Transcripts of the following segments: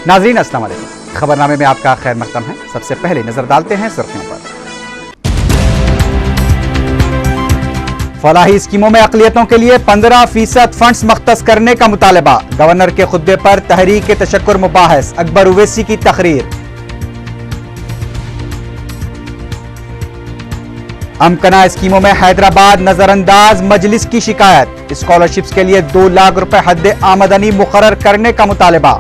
नाज़रीन अस्सलाम वालेकुम। खबरनामे में आपका खैर मक़दम है। सबसे पहले नजर डालते हैं सुर्खियों पर। फलाही स्कीमों में अक़लियतों के लिए 15% फंड्स मख्तस करने का मुतालबा। गवर्नर के खुतबे पर तहरीक तशक्कुर मुबाहस। अकबर उवैसी की तकरीर। अमकना स्कीमों में हैदराबाद नजरअंदाज, मजलिस की शिकायत। स्कॉलरशिप्स के लिए 2 लाख रुपए हद आमदनी मुकर्रर करने का मुतालबा।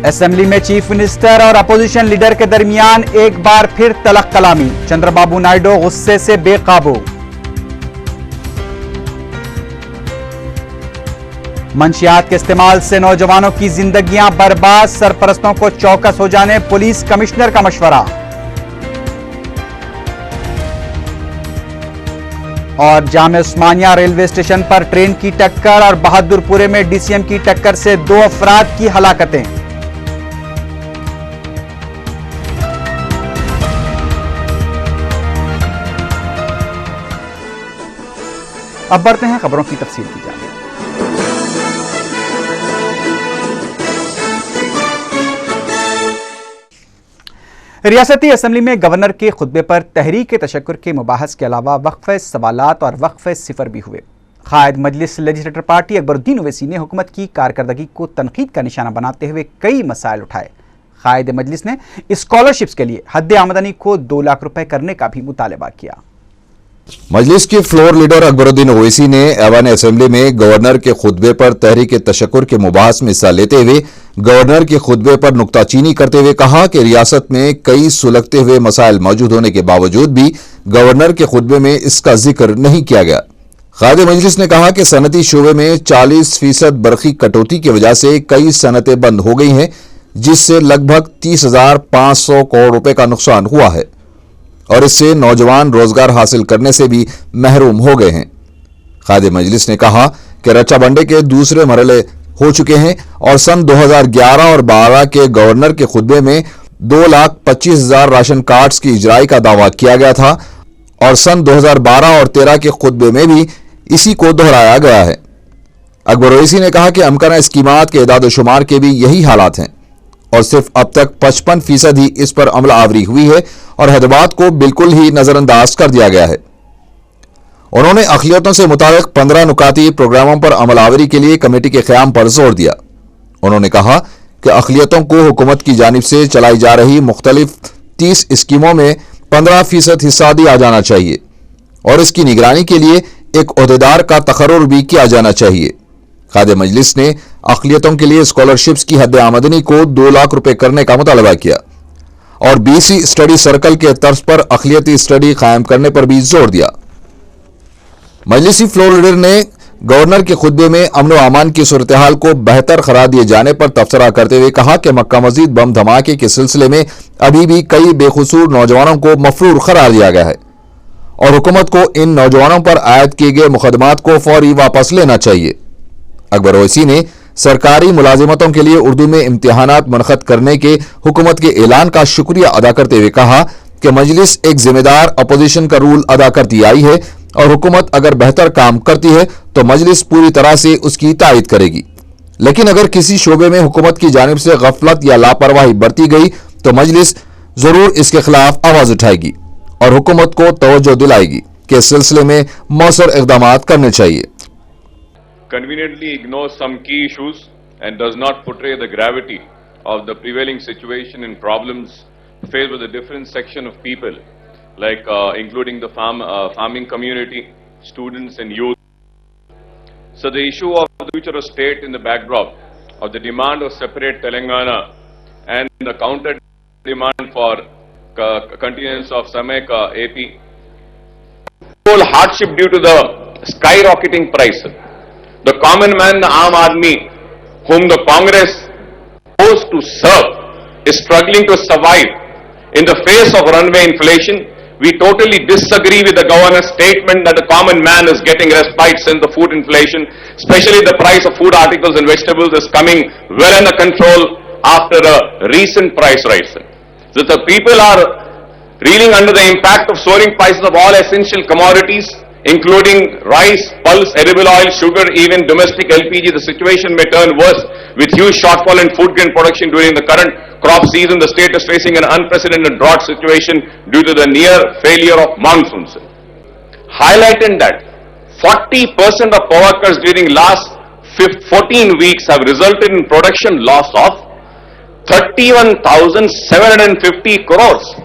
असेंबली में चीफ मिनिस्टर और अपोजिशन लीडर के दरमियान एक बार फिर तलख कलामी। चंद्रबाबू नायडू गुस्से से बेकाबू। मंशियात के इस्तेमाल से नौजवानों की जिंदगियां बर्बाद। सरपरस्तों को चौकस हो जाने पुलिस कमिश्नर का मशवरा। और जामे उस्मानिया रेलवे स्टेशन पर ट्रेन की टक्कर और बहादुरपुरे में डीसीएम की टक्कर से 2 अफराद की हलाकतें। अब बढ़ते हैं खबरों की तफसील की जानिब। रियासती असेंबली में गवर्नर के खुतबे पर तहरीक तशक्कुर के मुबाहस के अलावा वक्फ़े सवालात और वक्फ़े सिफर भी हुए। कायद मजलिस लेजिस्लेटर पार्टी अकबरुद्दीन ओवैसी ने हुकूमत की कारकर्दगी को तनकीद का निशाना बनाते हुए कई मसाइल उठाए। कायद मजलिस ने स्कॉलरशिप्स के लिए हद आमदनी को 2 लाख रुपए करने का भी मुतालबा किया। मजलिस के फ्लोर लीडर अकबरुद्दीन ओवैसी ने ऐवान असेंबली में गवर्नर के खुतबे पर तहरीक तशक्कुर के मुबाहस में हिस्सा लेते हुए गवर्नर के खुतबे पर नुक्ताचीनी करते हुए कहा कि रियासत में कई सुलगते हुए मसाइल मौजूद होने के बावजूद भी गवर्नर के खुतबे में इसका जिक्र नहीं किया गया। कायद मजलिस ने कहा कि सनती शोबे में 40% बरखी कटौती की वजह से कई सनतें बंद हो गई हैं, जिससे लगभग 30,500 करोड़ रुपए का नुकसान हुआ है और इससे नौजवान रोजगार हासिल करने से भी महरूम हो गए हैं। कायद मजलिस ने कहा कि रचा बंडे के दूसरे मरहले हो चुके हैं और सन 2011 और 12 के गवर्नर के खुतबे में 2,25,000 राशन कार्ड्स की इजराई का दावा किया गया था और सन 2012 और 13 के खुतबे में भी इसी को दोहराया गया है। अकबर ओवैसी ने कहा कि अमकना स्कीमात के इदाद शुमार के भी यही हालात हैं और सिर्फ अब तक 55% ही इस पर अमल आवरी हुई है और हैदराबाद को बिल्कुल ही नजरअंदाज कर दिया गया है। उन्होंने अक़लियतों से मुताबिक 15 नुकाती प्रोग्रामों पर अमल आवरी के लिए कमेटी के क़याम पर जोर दिया। उन्होंने कहा कि अक़लियतों को हुकूमत की जानिब से चलाई जा रही मुख्तलिफ 30 स्कीमों में 15% हिस्सा दिया जाना चाहिए और इसकी निगरानी के लिए एक ओहदेदार का तकर्रुर भी किया जाना चाहिए। कायद मजलिस ने अक़लियतों के लिए स्कॉलरशिप्स की हद आमदनी को 2 लाख रुपए करने का मुतालबा किया और BC स्टडी सर्कल के तर्ज पर अक़लियती स्टडी कायम करने पर भी जोर दिया। मजलिसी फ्लोर लीडर ने गवर्नर के खुतबे में अमन व अमान की सूरत हाल को बेहतर करार दिए जाने पर तबसरा करते हुए कहा कि मक्का मस्जिद बम धमाके के सिलसिले में अभी भी कई बेकसूर नौजवानों को मफरूर करार दिया गया है और हुकूमत को इन नौजवानों पर आयद किए गए मुकदमात को फौरी वापस लेना चाहिए। अकबर ओवैसी ने सरकारी मुलाजिमतों के लिए उर्दू में इम्तिहानात मुनक़द करने के हुकूमत के ऐलान का शुक्रिया अदा करते हुए कहा कि मजलिस एक जिम्मेदार अपोजिशन का रूल अदा करती आई है और हुकूमत अगर बेहतर काम करती है तो मजलिस पूरी तरह से उसकी तायद करेगी, लेकिन अगर किसी शोबे में हुकूमत की जानिब से गफलत या लापरवाही बरती गई तो मजलिस जरूर इसके खिलाफ आवाज उठाएगी और हुकूमत को तवज्जो दिलाएगी कि इस सिलसिले में मौसर इक़दाम करने चाहिए। Conveniently ignores some key issues and does not portray the gravity of the prevailing situation and problems faced with a different section of people, like including the farming community, students and youth. So the issue of the future of state in the backdrop of the demand of separate Telangana and the counter demand for continuance of Samek AP, whole hardship due to the skyrocketing price. The common man, the Aam Aadmi, whom the Congress supposed to serve, is struggling to survive in the face of runaway inflation. We totally disagree with the governor's statement that the common man is getting respite since the food inflation, especially the price of food articles and vegetables is coming well under control after a recent price rise. So the people are reeling under the impact of soaring prices of all essential commodities, including rice, pulse, edible oil, sugar, even domestic LPG, the situation may turn worse with huge shortfall in food grain production during the current crop season. The state is facing an unprecedented drought situation due to the near failure of monsoons. Highlighted that 40% of power cuts during last 14 weeks have resulted in production loss of 31,750 crores,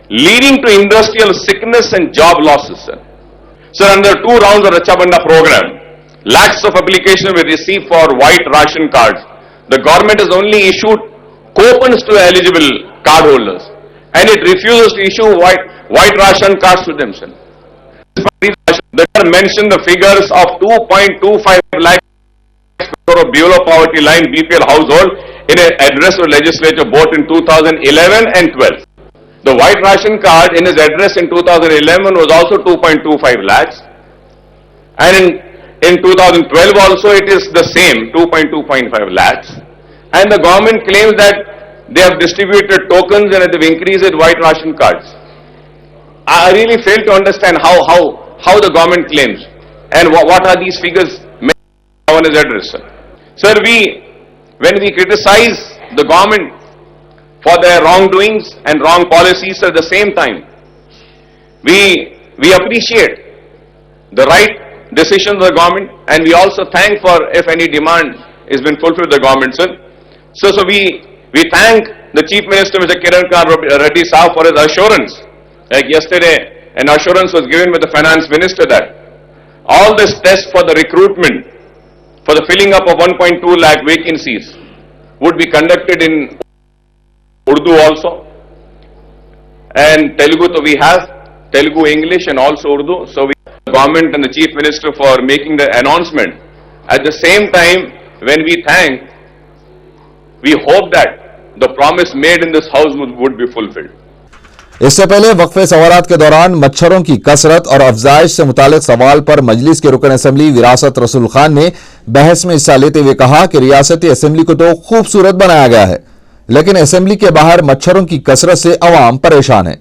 leading to industrial sickness and job losses. Sir, under 2 rounds of Raksha Bandhan program, lakhs of applications were received for white ration cards. The government has only issued coupons to eligible cardholders, and it refuses to issue white ration cards to them, sir. They mentioned the figures of 2.25 lakh crore of below poverty line BPL household in an address to legislature both in 2011 and 12. The white ration card in his address in 2011 was also 2.25 lakhs, and in 2012 also it is the same 2.25 lakhs, and the government claims that they have distributed tokens and they've increased it white ration cards. I really fail to understand how the government claims and what are these figures on his address, sir. Sir, when we criticize the government for their wrongdoings and wrong policies at the same time, we appreciate the right decisions of the government, and we also thank for if any demand has been fulfilled the government, sir. So we thank the Chief Minister, Mr. Kiran Reddy Saab, for his assurance. Like yesterday, an assurance was given by the Finance Minister that all this tests for the recruitment, for the filling up of 1.2 lakh vacancies would be conducted in Urdu also, and Telugu. So we have Telugu, English, and also Urdu. So we thank the government and the Chief Minister for making the announcement. At the same time, when we thank, we hope that the promise made in this house would be fulfilled. इससे पहले वक्फे सवालात के दौरान मच्छरों की कसरत और अफजाइश से मुतालिक सवाल पर मजलिस के रुकन असेंबली विरासत रसूल खान ने बहस में हिस्सा लेते हुए कहा कि रियासती असेंबली को तो खूबसूरत बनाया गया है, लेकिन असेंबली के बाहर मच्छरों की कसरत से अवाम परेशान है।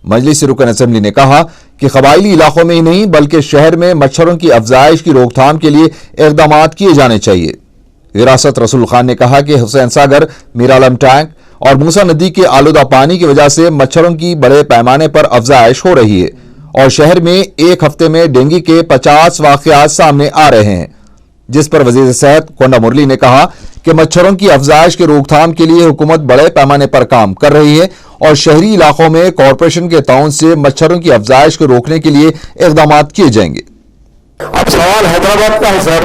मजलिस रुकन असेंबली ने कहा कि कबायली इलाकों में ही नहीं बल्कि शहर में मच्छरों की अफजाइश की रोकथाम के लिए इकदाम किए जाने चाहिए। विरासत रसूल खान ने कहा कि हुसैन सागर, मीरालम टैंक और मूसा नदी के आलूदा पानी की वजह से मच्छरों की बड़े पैमाने पर अफजाइश हो रही है और शहर में एक हफ्ते में डेंगू के 50 वाकयात सामने आ रहे हैं, जिस पर वजीर सेहत कोंडा मुरली ने कहा कि मच्छरों की अफजाइश के रोकथाम के लिए हुकूमत बड़े पैमाने पर काम कर रही है और शहरी इलाकों में कॉरपोरेशन के ताउन से मच्छरों की अफजाइश को रोकने के लिए इकदाम किए जाएंगे। अब सवाल हैदराबाद का है सर।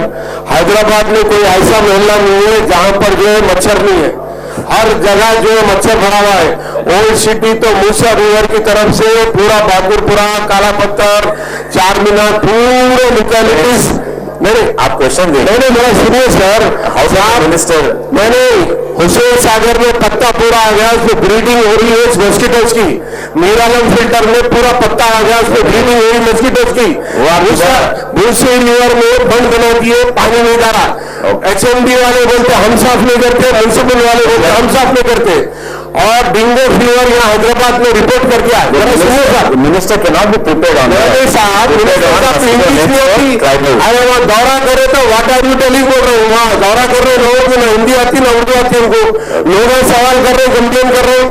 हैदराबाद में कोई ऐसा मोहल्ला नहीं है जहां पर जो है मच्छर नहीं है, हर जगह जो है मच्छर भरा हुआ है। ओल्ड सिटी तो मूसा रिवर की तरफ से पूरा बहादुरपुरा, काला पत्थर, चार मीनार, पूरे लोकेलिटीज। नहीं, आप क्वेश्चन दे नहीं, मेरा सुनिए सर। मिनिस्टर, मैंने हुसैन सागर में पत्ता पूरा आ गया, उसमें ब्रीडिंग हो रही है मॉस्किटोज की। मीरालम फिल्टर में पूरा पत्ता आ गया, उसमें ब्रीडिंग हो रही मॉस्किटोज की। दूसरे रिवर में बंद बना दिए, पानी नहीं जा रहा। HMD वाले बोलते हम साफ नहीं करते, म्यूनिसिपल वाले बोलते हम साफ नहीं करते, और डेंगू फीवर यहाँ हैदराबाद में रिपोर्ट करके आए। मिनिस्टर के नाम भी प्रिपेयर साहब, दौरा करे तो व्हाट आर यू टेलिंग बोल रहे हो। वहाँ दौरा कर रहे लोगों को ना हिंदी आती ना उर्दू आती, उनको लोग सवाल कर रहे, कंप्लेन कर रहे।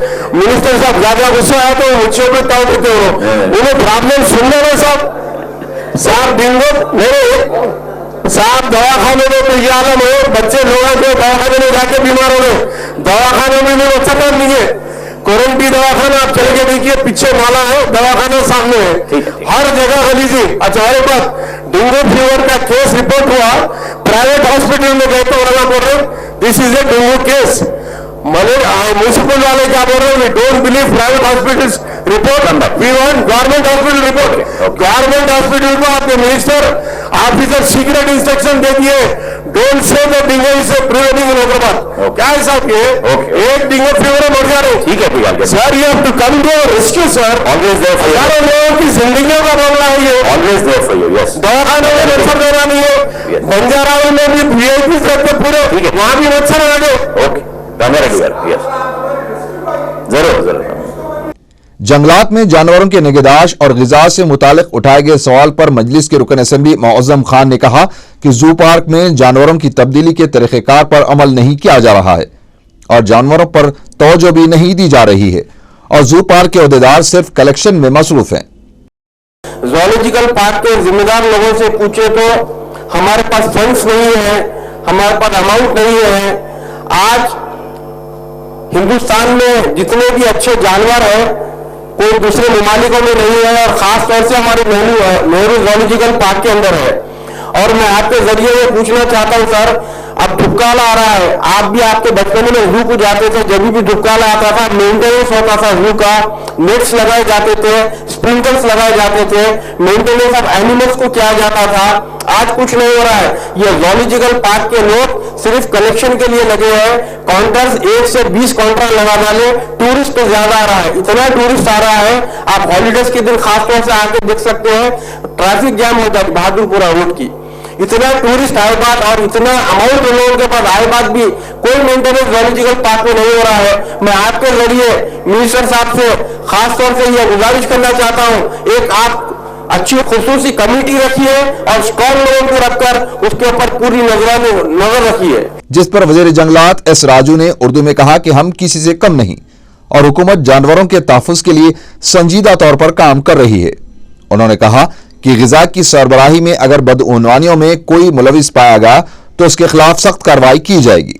मिनिस्टर साहब ज्यादा गुस्सा आया तो मुझे पे ताव देते हो, उन्हें प्रॉब्लम सुनने में साहब डेंगू मेरे साहब दवाखाने में तो ये आलम है, बच्चे लोगों को दवाखाने में जाके बीमार हो गए। दवाखाने में भी अच्छा काम नहीं है। कोरंटी दवाखाना आप चले के देखिए, पीछे नाला है, दवाखाना सामने है, हर जगह गलीजी। अच्छा, और एक बात, डेंगू फीवर का केस रिपोर्ट हुआ, प्राइवेट हॉस्पिटल में गए तो बोल रहे this is a dengue case. Municipal वाले क्या बोल रहे हैं, we don't believe private hospitals report, we want government hospital report. Government hospital को आपके मिनिस्टर ऑफिसर सीक्रेट इंस्ट्रक्शन दे दिए, डोंट से द डेंगू से प्रिवेंटिंग इन हैदराबाद। क्या हिसाब के एक डेंगू फीवर मर जा रहे, ठीक है sir, you have to come to rescue sir. Always there for you, लोगों की जिंदगियों का मामला है ये। Always there for you, yes. दवाखाने में मच्छर देना नहीं है, बंजारा में भी VIP करते पूरे, वहां भी मच्छर आ गए। ओके, जरूर जरूर। जंगलात में जानवरों के निगहदाश्त और ग़िज़ा से मुतालिक उठाए गए सवाल पर मजलिस के रुकन असेंबली मौज़म खान ने कहा कि जू पार्क में जानवरों की तब्दीली के तरीक़ेकार पर अमल नहीं किया जा रहा है और जानवरों पर तवज्जो भी नहीं दी जा रही है और जू पार्क के अहदेदार सिर्फ कलेक्शन में मसरूफ हैं। ज़ूलॉजिकल पार्क के जिम्मेदार लोगों से पूछे तो हमारे पास फंड्स नहीं है, हमारे पास अमाउंट नहीं है। आज हिंदुस्तान में जितने भी अच्छे जानवर हैं कोई दूसरे ममालिकों में नहीं है और खास तौर से हमारे नेहरू ज़ूलॉजिकल पार्क के अंदर है। और मैं आपके जरिए ये पूछना चाहता हूं सर, अब धुपकाला आ रहा है, आप भी आपके बचपन में जू को जाते थे, जब भी धुपकाला आता था मेंटेनेंस होता था जू का, नेट्स लगाए जाते थे, स्प्रिंकलर्स लगाए जाते थे, मेंटेनेंस ऑफ एनिमल्स को किया जाता था। आज कुछ नहीं हो रहा है। ये ज़ूलॉजिकल पार्क के लोग सिर्फ कलेक्शन के लिए लगे हैं। काउंटर्स 1 से 20 काउंटर लगा डाले, टूरिस्ट तो ज्यादा आ रहा है, इतना टूरिस्ट आ रहा है आप हॉलीडेज के दिन खासतौर से आके देख सकते हैं, ट्रैफिक जाम होता है बहादुरपुरा रोड की। इतना टूरिस्ट आए बाद और इतना अमाउंट लोगों के पास आए बाद भी कोई मेंटेनेंस ज़ूलॉजिकल पार्क में नहीं हो रहा है। मैं आपके जरिए मिनिस्टर साहब से खासतौर से यह गुजारिश करना चाहता हूं, एक आप अच्छी खुसूसी कमेटी रखिए और स्ट्रॉन्ग लोगों को रखकर उसके ऊपर पूरी नजर रखिए। जिस पर वजीर जंगलात एस राजू ने उर्दू में कहा कि हम किसी से कम नहीं और हुकूमत जानवरों के तहफ़्फ़ुज़ के लिए संजीदा तौर पर काम कर रही है। उन्होंने कहा कि ग़िज़ा की सरबराही में अगर बदउनवानियों में कोई मुलविस पाया गया तो उसके खिलाफ सख्त कार्रवाई की जाएगी।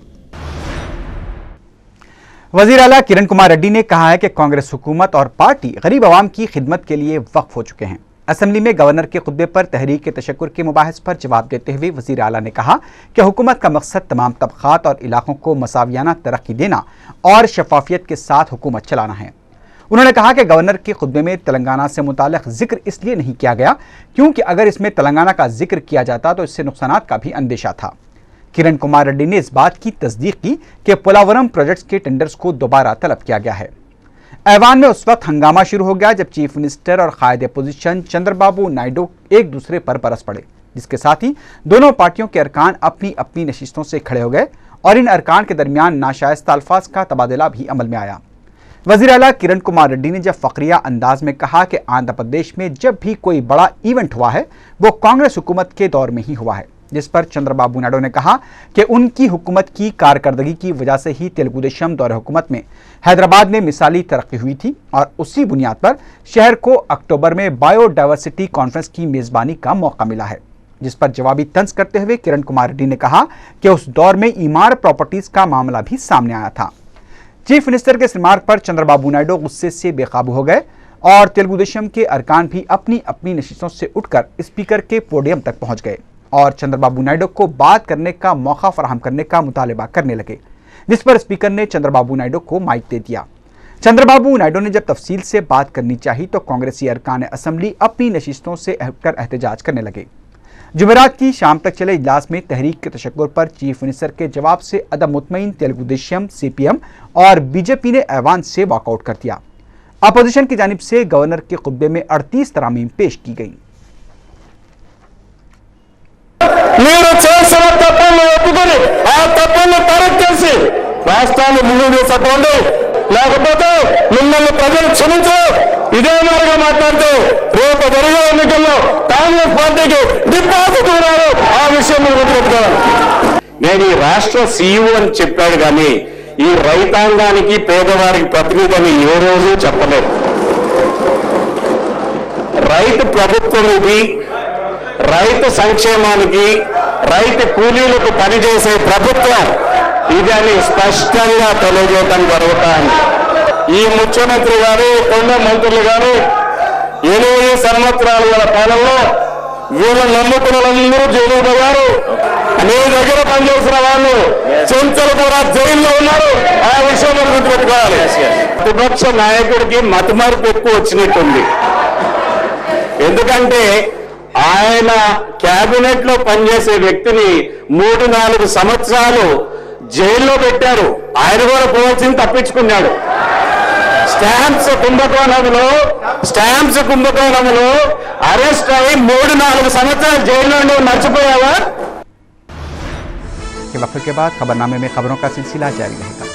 वज़ीर आला किरण कुमार रेड्डी ने कहा है कि कांग्रेस हुकूमत और पार्टी गरीब आवाम की खिदमत के लिए वक्फ हो चुके हैं। असेंबली में गवर्नर के खुतबे पर तहरीक तशक्कुर के मुबाहिस पर जवाब देते हुए वज़ीर आला ने कहा कि हुकूमत का मकसद तमाम तबक़ात और इलाकों को मसावियाना तरक्की देना और शफाफियत के साथ हुकूमत चलाना है। उन्होंने कहा कि गवर्नर के खुतबे में तेलंगाना से मुताल्लिक़ जिक्र इसलिए नहीं किया गया क्योंकि अगर इसमें तेलंगाना का जिक्र किया जाता तो इससे नुकसानात का भी अंदेशा था। किरण कुमार रेड्डी ने इस बात की तस्दीक की कि पोलावरम प्रोजेक्ट्स के टेंडर्स को दोबारा तलब किया गया है। ऐवान में उस वक्त हंगामा शुरू हो गया जब चीफ मिनिस्टर और कायदे अपोजिशन चंद्रबाबू नायडू एक दूसरे पर बरस पड़े, जिसके साथ ही दोनों पार्टियों के अरकान अपनी अपनी नशिस्तों से खड़े हो गए और इन अरकान के दरमियान नाशाइस्ता अल्फाज का तबादला भी अमल में आया। वज़ीर आला किरण कुमार रेड्डी ने जब फ़ख्रिया अंदाज में कहा कि आंध्र प्रदेश में जब भी कोई बड़ा इवेंट हुआ है वो कांग्रेस हुकूमत के दौर में ही हुआ है, जिस पर चंद्रबाबू नायडू ने कहा कि उनकी हुकूमत की कारकर्दगी की वजह से ही तेलुगु देशम दौर हुकूमत में हैदराबाद में मिसाली तरक्की हुई थी और उसी बुनियाद पर शहर को अक्टूबर में बायोडाइवर्सिटी कॉन्फ्रेंस की मेज़बानी का मौका मिला है। जिस पर जवाबी तंज करते हुए किरण कुमार रेड्डी ने कहा कि उस दौर में ईमार प्रॉपर्टीज का मामला भी सामने आया था। चीफ मिनिस्टर के इस रिमार्क पर चंद्रबाबू नायडू गुस्से से बेकाबू हो गए और तेलुगु देशम के अरकान भी अपनी अपनी नशिस्तों से उठकर स्पीकर के पोडियम तक पहुंच गए और चंद्रबाबू नायडू को बात करने का मौका फराहम करने का मुतालिबा करने लगे, जिस पर स्पीकर ने चंद्रबाबू नायडू को माइक दे दिया। चंद्रबाबू नायडू ने जब तफसील से बात करनी चाहिए तो कांग्रेसी अरकान असेंबली अपनी नशिस्तों से हटकर एहतजाज करने लगे। जुमेरात की शाम तक चले इजलास में तहरीक के तशक्कुर पर चीफ मिनिस्टर के जवाब से अदम मुतमईन तेलुगु देशम, CPM और बीजेपी ने ऐवान से वॉकआउट कर दिया। अपोजिशन की जानिब से गवर्नर के खुतबे में 38 तरामीम पेश की गई। మీరు చేసిన తప్పులను ఒప్పుకొని ఆ తప్పులను కరెక్ట్ చేసి రాష్ట్రాన్ని ముందుకు తీసుకుపోండి, లేకపోతే మిమ్మల్ని ప్రజలు క్షమించరు. ఇదే మాదిరిగా మాట్లాడితే రేపు జరిగే ఎన్నికల్లో కాంగ్రెస్ పార్టీకి డిపాజిట్ ఉన్నారు. ఆ విషయం మీరు గుర్తుపెట్టుకోవాలి. నేను ఈ రాష్ట్ర CEO అని చెప్పాడు కానీ ఈ రైతాంగానికి పేదవారికి ప్రతినిధి అని ఏ రోజు చెప్పలేదు. రైతు ప్రభుత్వం ఇది, రైతు సంక్షేమానికి రైతు కూలీలకు పనిచేసే ప్రభుత్వం ఇది అని స్పష్టంగా తెలియజేయడం జరుగుతుంది. ఈ ముఖ్యమంత్రి గారు, కొండ మంత్రులు గారు 8 సంవత్సరాల పాలనలో వీళ్ళు నమ్ముకున్న వాళ్ళందరూ జైలు పోయారు. నీ దగ్గర పనిచేసిన వాళ్ళు చెంచలు కూడా జైల్లో ఉన్నారు. ఆ విషయం మనం గుర్తుపెట్టుకోవాలి. ప్రతిపక్ష నాయకుడికి మతిమరుపు ఎక్కువ వచ్చినట్టుంది. ఎందుకంటే ఆయన కేబినెట్ లో పనిచేసే వ్యక్తిని 3-4 సంవత్సరాలు జైల్లో పెట్టారు. ఆయన కూడా పోవాల్సింది తప్పించుకున్నాడు. స్టాంప్స్ కుంభకోణంలో అరెస్ట్ అయి 3-4 సంవత్సరాలు జైల్లో ఉండి మర్చిపోయావా? वक्फे के बाद खबरनामे में खबरों का सिलसिला जारी रहेगा।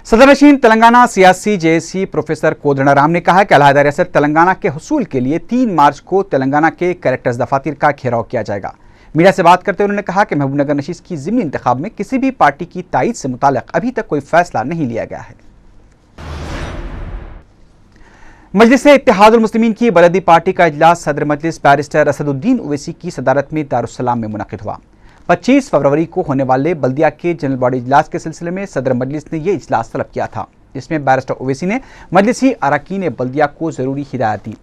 सदरनशीन तेलंगाना सियासी जेएसी प्रोफेसर कोदंडराम ने कहा कि अलहदा रियासत तेलंगाना के हुसूल के लिए 3 मार्च को तेलंगाना के कलेक्टर्स दफातर का घेराव किया जाएगा। मीडिया से बात करते हुए उन्होंने कहा कि महबूबनगर नशीस की ज़िमनी इंतखाब में किसी भी पार्टी की तायीद से मुताल्लिक अभी तक कोई फैसला नहीं लिया गया है। मजलिस इत्तेहादुल मुस्लिमीन की बलदी पार्टी का इजलास सदर मजलिस बैरिस्टर असदुद्दीन ओवैसी की सदारत में दारुस्सलाम में मुनक़िद हुआ। 25 फरवरी को होने वाले बल्दिया के जनरल बॉडी इजलास के सिलसिले में सदर मजलिस ने यह इजलास तलब किया था। इसमें बैरिस्टर ओवैसी ने मजलिसी अरकान बल्दिया को जरूरी हिदायत दी।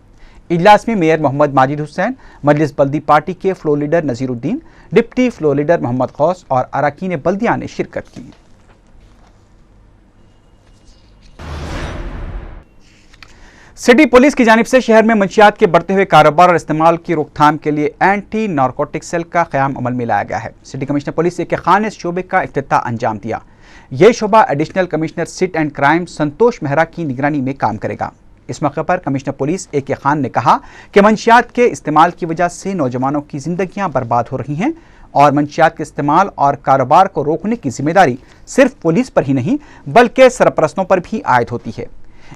इजलास में मेयर मोहम्मद माजिद हुसैन, मजलिस बल्दी पार्टी के floor leader Nazeeruddin, deputy floor leader Mohammed Ghouse और अरकान बल्दिया ने शिरकत की। सिटी पुलिस की जानिब से शहर में मंशियात के बढ़ते हुए कारोबार और इस्तेमाल की रोकथाम के लिए एंटी नारकोटिक सेल का क़याम अमल में लाया गया है। सिटी कमिश्नर पुलिस ए के खान ने इस शोबे का इफ्तिताह अंजाम दिया। यह शोबा additional commissioner SIT and crime Santosh Mehra की निगरानी में काम करेगा। इस मौके पर कमिश्नर पुलिस ए के खान ने कहा कि मंशियात के इस्तेमाल की वजह से नौजवानों की जिंदगियां बर्बाद हो रही हैं और मंशियात के इस्तेमाल और कारोबार को रोकने की जिम्मेदारी सिर्फ पुलिस पर ही नहीं बल्कि सरपरस्तों पर भी आयद होती है।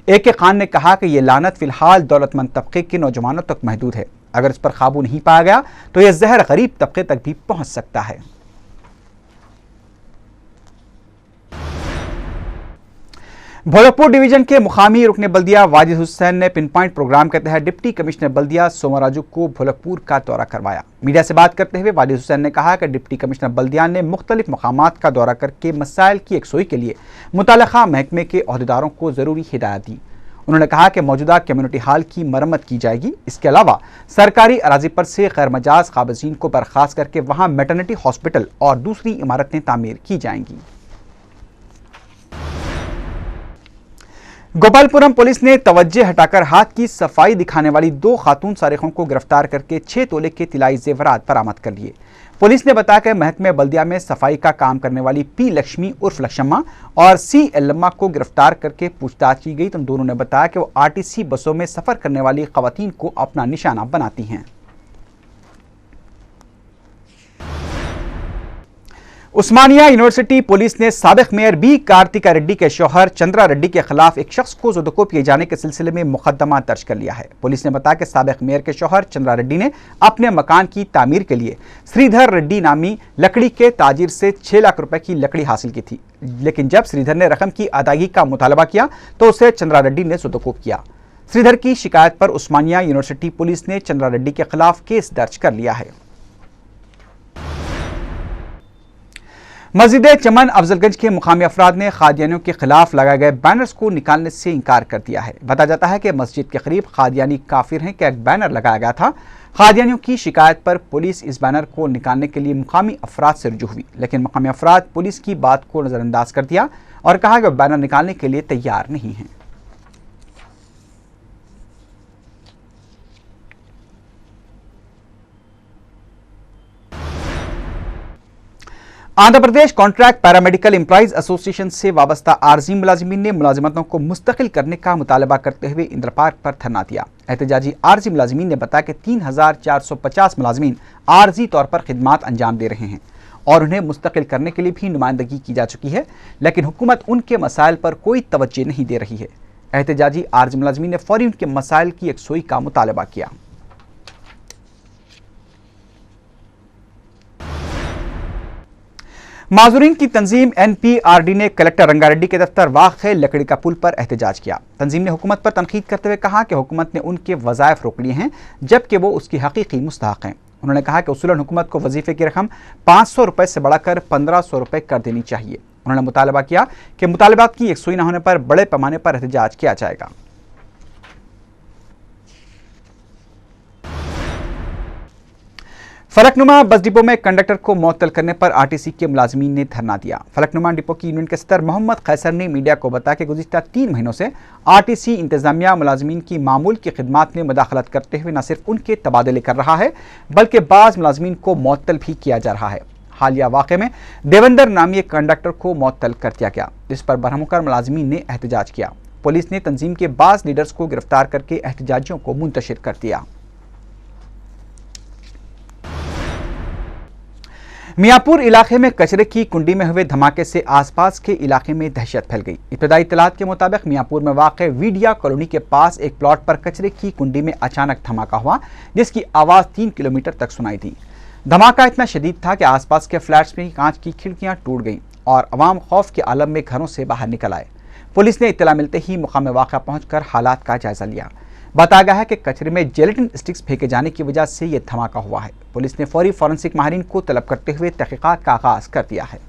ए के खान ने कहा कि यह लानत फिलहाल दौलतमंद तबके के नौजवानों तक महदूद है। अगर इस पर काबू नहीं पाया गया तो यह जहर गरीब तबके तक भी पहुंच सकता है। भोलकपुर डिवीजन के मुकामी रुकने बल्दिया वाजिद हुसैन ने पिन पॉइंट प्रोग्राम के तहत डिप्टी कमिश्नर बल्दिया सोमाराजू को भोलकपुर का दौरा करवाया। मीडिया से बात करते हुए वाजिद हुसैन ने कहा कि डिप्टी कमिश्नर बल्दिया ने मुख्तलिफ मकामात का दौरा करके मसाइल की यकसोई के लिए मुतल्लिका महकमे के अहदेदारों को जरूरी हिदायत दी। उन्होंने कहा कि मौजूदा कम्युनिटी हॉल की मरम्मत की जाएगी। इसके अलावा सरकारी अराजी पर से गैर मजाज काबिजीन को बर्खास्त करके वहां मैटरनिटी हॉस्पिटल और दूसरी इमारतें तामीर की जाएंगी। गोपालपुरम पुलिस ने तवज्जे हटाकर हाथ की सफाई दिखाने वाली 2 खातून सारिकों को गिरफ्तार करके 6 तोले के तिलाई जेवरात बरामद कर लिए। पुलिस ने बताया कि महकमे बल्दिया में सफाई का काम करने वाली पी लक्ष्मी उर्फ लक्ष्मा और सी एल्लम्मा को गिरफ्तार करके पूछताछ की गई तो दोनों ने बताया कि वो आरटीसी बसों में सफर करने वाली खवातीन को अपना निशाना बनाती हैं। उस्मानिया यूनिवर्सिटी पुलिस ने साबिक मेयर बी कार्तिका रेड्डी के शौहर चंद्रा रेड्डी के खिलाफ एक शख्स को ज़ुदको किए जाने के सिलसिले में मुकदमा दर्ज कर लिया है। पुलिस ने बताया कि साबिक मेयर के शौहर चंद्रा रेड्डी ने अपने मकान की तामीर के लिए श्रीधर रेड्डी नामी लकड़ी के ताजिर से 6 लाख रुपए की लकड़ी हासिल की थी, लेकिन जब श्रीधर ने रकम की अदायगी का मुतालबा किया तो उसे चंद्रा रेड्डी ने ज़ुदको किया। श्रीधर की शिकायत पर उस्मानिया यूनिवर्सिटी पुलिस ने चंद्रा रेड्डी के खिलाफ केस दर्ज कर लिया है। मस्जिद चमन अफजलगंज के मुकामी अफराद ने खादियानियों के खिलाफ लगाए गए बैनर्स को निकालने से इनकार कर दिया है। बताया जाता है कि मस्जिद के करीब खादियानी काफिर हैं का एक बैनर लगाया गया था। खादियानियों की शिकायत पर पुलिस इस बैनर को निकालने के लिए मुकामी अफराद से रुजू हुई, लेकिन मुकामी अफराद पुलिस की बात को नजरअंदाज कर दिया और कहा कि बैनर निकालने के लिए तैयार नहीं है। Andhra Pradesh contract paramedical employees association से वाबस्ता आरजी मुलाजिमीन ने मुलाजिमतों को मुस्तकिल करने का मुतालबा करते हुए इंदिरा पार्क पर धरना दिया। एहतजाजी आरजी मुलाजिमीन ने बताया कि 3450 मुलाजिमीन आरजी तौर पर खिदमात अंजाम दे रहे हैं और उन्हें मुस्तकिल करने के लिए भी नुमाइंदगी की जा चुकी है, लेकिन हुकूमत उनके मसाइल पर कोई तवज्जो नहीं दे रही है। एहतजाजी आरजी मुलाजिमीन ने फौरी उनके मसाइल की यकसोई का मुतालबा किया। माजूरीन की तंजीम NPRD ने कलेक्टर रंगारेड्डी के दफ्तर वाक़े लकड़ी का पुल पर एहतजाज किया। तंजीम ने हुकूमत पर तनकीद करते हुए कहा कि हुकूमत ने उनके वज़ाइफ रोक लिए हैं जबकि वो उसकी हकीकी मुस्तहक़ हैं। उन्होंने कहा कि उसूलन हुकूमत को वजीफे की रकम 500 रुपये से बढ़ाकर 1500 रुपये कर देनी चाहिए। उन्होंने मुतालबा किया कि मुतालबात की यकसुई न होने पर बड़े पैमाने पर एहतजाज किया जाएगा। फलकनुमा बस डिपो में कंडक्टर को मुअत्तल करने पर आरटीसी के मुलाजिमीन ने धरना दिया। फलकनुमा डिपो की यूनियन के सदर मोहम्मद कैसर ने मीडिया को बताया कि गुज़िश्ता 3 महीनों से आरटीसी इंतजामिया मुलाजिमीन की मामूल की खिदमात में मुदाखलत करते हुए न सिर्फ उनके तबादले कर रहा है बल्कि बाज़ मुलाजिमीन को मुअत्तल भी किया जा रहा है। हालिया वाक़े में देवेंद्र नामी एक कंडक्टर को मुअत्तल कर दिया गया, जिस पर बरहम होकर मुलाजिमीन ने एहतजाज किया। पुलिस ने तंजीम के बाज़ लीडर्स को गिरफ्तार करके एहतजाजियों को मुंतशिर कर दिया। मियाँपुर इलाके में कचरे की कुंडी में हुए धमाके से आसपास के इलाके में दहशत फैल गई। इब्तदाई इत्तलात के मुताबिक मियाँपुर में वाक़े वीडिया कॉलोनी के पास एक प्लॉट पर कचरे की कुंडी में अचानक धमाका हुआ, जिसकी आवाज़ 3 किलोमीटर तक सुनाई दी। धमाका इतना शदीद था कि आसपास के फ्लैट्स में कांच की खिड़कियां टूट गईं और अवाम खौफ के आलम में घरों से बाहर निकल आए। पुलिस ने इत्तला मिलते ही मकाम वाक़ा पहुंचकर हालात का जायजा लिया। बताया गया है कि कचरे में जेलेटिन स्टिक्स फेंके जाने की वजह से यह धमाका हुआ है। पुलिस ने फौरी फॉरेंसिक माहिरीन को तलब करते हुए तहकीकात का आगाज कर दिया है।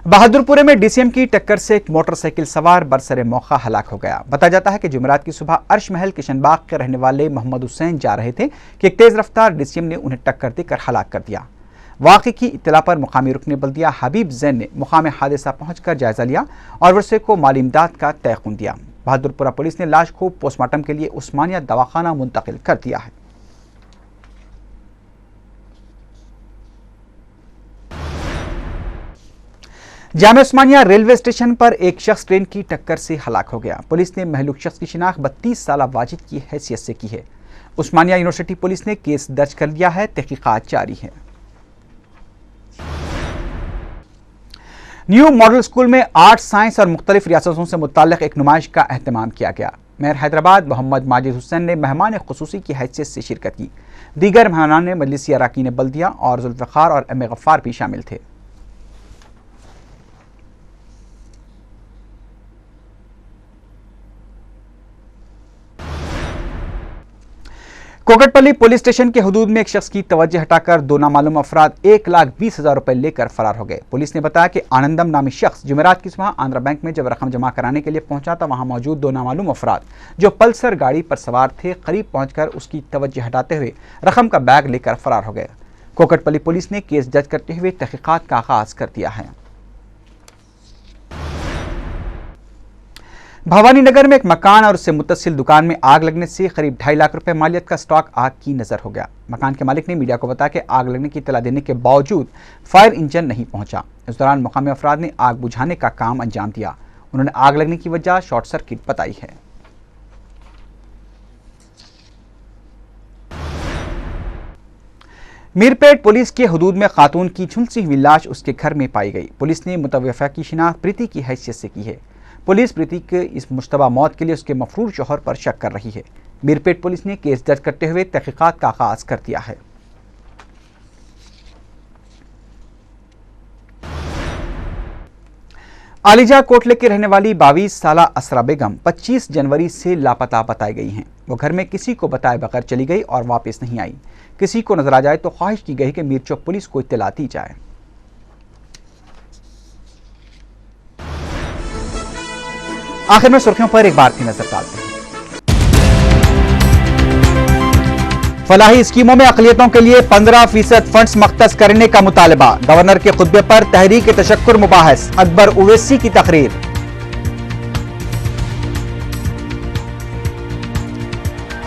बहादुरपुरे में डीसीएम की टक्कर से एक मोटरसाइकिल सवार बरसरे मौका हलाक हो गया। बताया जाता है कि जुमेरात की सुबह अर्श महल किशनबाग के रहने वाले मोहम्मद हुसैन जा रहे थे कि एक तेज रफ्तार डीसीएम ने उन्हें टक्कर देकर हलाक कर दिया। वाक़े की इत्तला पर मुकामी रुकने बल्दिया हबीब जैन ने मुकाम हादसा पहुंचकर जायजा लिया और वर्षे को माली इमदाद का तयक़ुन दिया। बहादुरपुरा पुलिस ने लाश को पोस्टमार्टम के लिए उस्मानिया दवाखाना मुंतकिल कर दिया है। जामिया उस्मानिया रेलवे स्टेशन पर एक शख्स ट्रेन की टक्कर से हलाक हो गया। पुलिस ने महलूक शख्स की शिनाख्त 32 साला वाजिद की हैसियत से की है। उस्मानिया यूनिवर्सिटी पुलिस ने केस दर्ज कर लिया है, तहकीकात जारी है। न्यू मॉडल स्कूल में आर्ट, साइंस और मुख्तलिफ रियासतों से मुताल्लिक एक नुमाइश का अहतमाम किया गया। मेयर हैदराबाद मोहम्मद माजिद हुसैन ने मेहमान खुसूसी की हैसियत से शिरकत की। दीगर मेहमानान में मजलिसी अराकीन बल्दिया और जुल्फ़िकार और एम गफ्फार भी शामिल थे। कोकटपल्ली पुलिस स्टेशन के हुदूद में एक शख्स की तवज्जो हटाकर 2 नामालूम अफराद 1,20,000 रुपए लेकर फरार हो गए। पुलिस ने बताया कि आनंदम नामी शख्स जुमेरात की सुबह आंध्रा बैंक में जब रकम जमा कराने के लिए पहुंचा था, वहां मौजूद 2 नामालूम अफराद जो पल्सर गाड़ी पर सवार थे, करीब पहुंचकर उसकी तवज्जो हटाते हुए रकम का बैग लेकर फरार हो गए। कोकटपल्ली पुलिस ने केस दर्ज करते हुए तहकीकात का आगाज कर दिया है। भवानी नगर में एक मकान और उससे मुत्तसिल दुकान में आग लगने से करीब 2.5 लाख रुपए मालियत का स्टॉक आग की नजर हो गया। मकान के मालिक ने मीडिया को बताया कि आग लगने की इत्तला देने के बावजूद फायर इंजन नहीं पहुंचा। इस दौरान मुकामी अफराद ने आग बुझाने का काम अंजाम दिया। उन्होंने आग लगने की वजह शॉर्ट सर्किट बताई है। मीरपेट पुलिस के हुदूद में खातून की झुलसी हुई लाश उसके घर में पाई गई। पुलिस ने मुतवफ़ा की शिनाख्त प्रीति की हैसियत से की है। पुलिस प्रीति के इस मुश्तबा मौत के लिए उसके मफरूर शौहर पर शक कर रही है। मीरपेट पुलिस ने केस दर्ज करते हुए तहकीकात का आगाज कर दिया है। आलिजा कोटले की रहने वाली 22 साला असरा बेगम 25 जनवरी से लापता बताई गई हैं। वो घर में किसी को बताए बगैर चली गई और वापस नहीं आई। किसी को नजर आ जाए तो ख्वाहिश की गई कि मीरचौक पुलिस को इत्तला दी जाए। आखिर में सुर्खियों पर एक बार की नजर डालते हैं। फलाही स्कीमों में अक़लियतों के लिए 15% फंड्स मख्तस करने का मुतालबा। गवर्नर के खुतबे पर तहरीक तशक्कुर मुबाहस। अकबर उवैसी की तकरीर।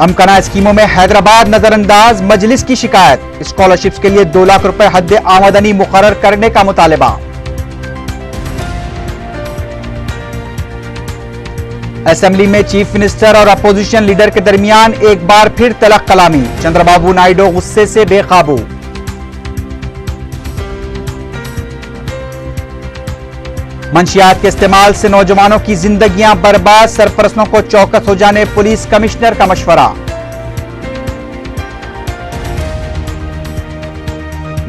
अमकना स्कीमों में हैदराबाद नजरअंदाज, मजलिस की शिकायत। स्कॉलरशिप्स के लिए 2 लाख रुपए हद आमदनी मुकर्रर करने का मुतालबा। असेंबली में चीफ मिनिस्टर और अपोजिशन लीडर के दरमियान एक बार फिर तलख कलामी। चंद्रबाबू नायडू गुस्से से बेकाबू। मंशियात के इस्तेमाल से नौजवानों की जिंदगियां बर्बाद, सरपरस्तों को चौकस हो जाने पुलिस कमिश्नर का मशवरा।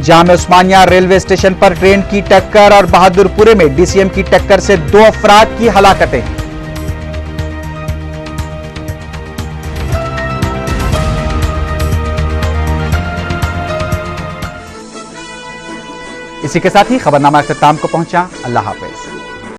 जामिया उस्मानिया रेलवे स्टेशन पर ट्रेन की टक्कर और बहादुरपुरे में डीसीएम की टक्कर से 2 अफराद की हलाकतें। इसी के साथ ही खबरनामा अख्ताम को पहुंचा। अल्लाह हाफिज।